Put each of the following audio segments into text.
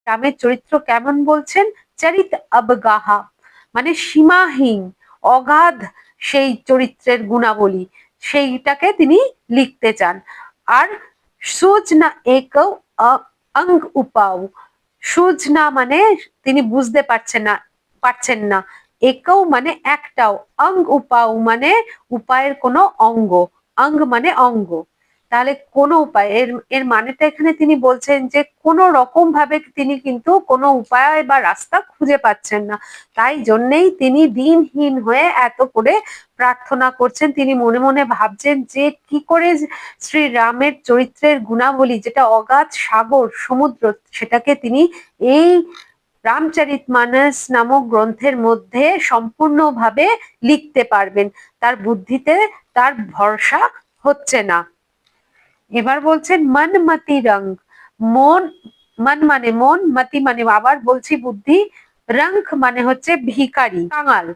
রামের চরিত্র কেমন বলছেন? চরিত অবগাহা, মানে সীমাহীন, অগাধ সেই চরিত্রের গুণাবলী, সেইটাকে তিনি লিখতে চান। আর সুজনা এক অঙ্গ উপাও, সুজনা মানে তিনি বুঝতে পারছেন না, একও মানে একটাও, অঙ্গ উপাও মানে উপায়ের কোনো অঙ্গ, অঙ্গ মানে অঙ্গ, তাহলে কোনো উপায়, এর এর মানেটা এখানে তিনি বলছেন যে কোনো রকম ভাবে তিনি কিন্তু কোনো উপায় বা রাস্তা খুঁজে পাচ্ছেন না, তাই জন্যেই তিনি দিনহীন হয়ে এত করে প্রার্থনা করছেন। তিনি মনে মনে ভাবছেন যে কি করে শ্রী রামের চরিত্রের গুণাবলী, যেটা অগাধ সাগর সমুদ্র, সেটাকে তিনি এই রামচরিতমানস নামক গ্রন্থের মধ্যে সম্পূর্ণভাবে লিখতে পারবেন। তার বুদ্ধিতে তার ভরসা হচ্ছে না। এবার বলছেন মন মতি রং, মন, মন মানে মন, মতি মানে আবার বলছি বুদ্ধি, রঙ্ক মানে হচ্ছে ভিখারি, কাঙাল।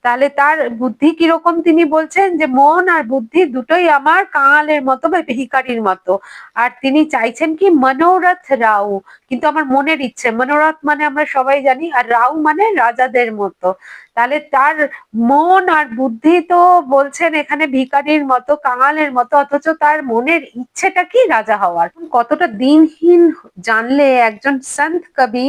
তাহলে তার বুদ্ধি কিরকম তিনি বলছেন যে মন আর বুদ্ধি দুটোই আমার কাঙালের মতো বা ভিখারির মতো। আর তিনি চাইছেন কি মনোরথ রাও, কিন্তু আমার মনের ইচ্ছে, মনোরথ মানে আমরা সবাই জানি, আর রাও মানে রাজাদের মতো। তাহলে তার মন আর বুদ্ধি তো বলছেন এখানে ভিখারির মতো, কাঙালের মতো, অথচ তার মনের ইচ্ছেটা কি রাজা হওয়ার। কতটা দিনহীন জানলে একজন সন্ত কবি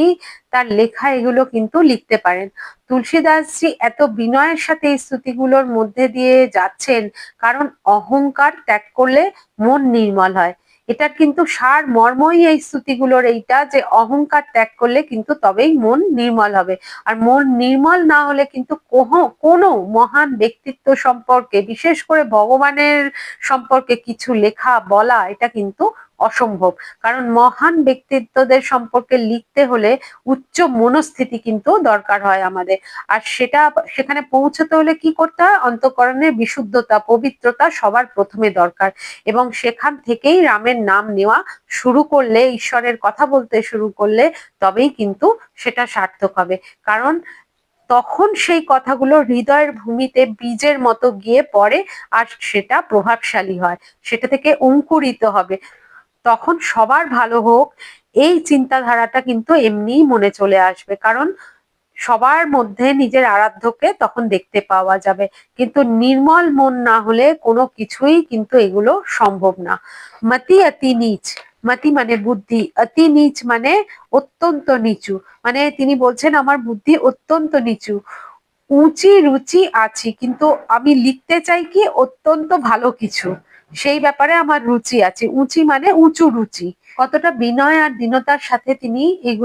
তার লেখা এগুলো কিন্তু লিখতে পারেন। তুলসীদাসজি এত বিনয়ের সাথে এই স্তুতিগুলোর মধ্যে দিয়ে যাচ্ছেন, কারণ অহংকার ত্যাগ করলে মন নির্মল হয়। এটার কিন্তু সার মর্মই এই স্তুতিগুলোর এইটা, যে অহংকার ত্যাগ করলে কিন্তু তবেই মন নির্মল হবে। আর মন নির্মল না হলে কিন্তু কোনো মহান ব্যক্তিত্ব সম্পর্কে, বিশেষ করে ভগবানের সম্পর্কে কিছু লেখা বলা, এটা কিন্তু অসম্ভব। কারণ মহান ব্যক্তিত্বদের সম্পর্কে লিখতে হলে উচ্চ মনস্থিতি কিন্তু দরকার হয় আমাদের। আর সেখানে পৌঁছতে হলে কি করতে হয়? অন্তঃকরণের বিশুদ্ধতা, পবিত্রতা সবার প্রথমে দরকার। এবং সেখান থেকেই রামের নাম নেওয়া শুরু করলে, ঈশ্বরের কথা বলতে শুরু করলে তবেই কিন্তু সেটা সার্থক হবে। কারণ তখন সেই কথাগুলো হৃদয়ের ভূমিতে বীজের মতো গিয়ে পড়ে, আর সেটা প্রভাবশালী হয়, সেটা থেকে অঙ্কুরিত হবে। তখন সবার ভালো হোক, এই চিন্তাধারাটা কিন্তু এমনিই মনে চলে আসবে, কারণ সবার মধ্যে নিজের আরাধ্যকে তখন দেখতে পাওয়া যাবে। কিন্তু নির্মল মন না হলে কোনো কিছুই কিন্তু এগুলো সম্ভব না। মতি অতি নীচ, মতি মানে বুদ্ধি, অতি নীচ মানে অত্যন্ত নিচু, মানে তিনি বলছেন আমার বুদ্ধি অত্যন্ত নিচু। উঁচি রুচি আছি, কিন্তু আমি লিখতে চাই কি অত্যন্ত ভালো কিছু, সেই ব্যাপারে আমার রুচি আছে। উঁচি মানে উঁচু রুচি। কতটা বিনয় আর দীনতার সাথে তিনি এগুলো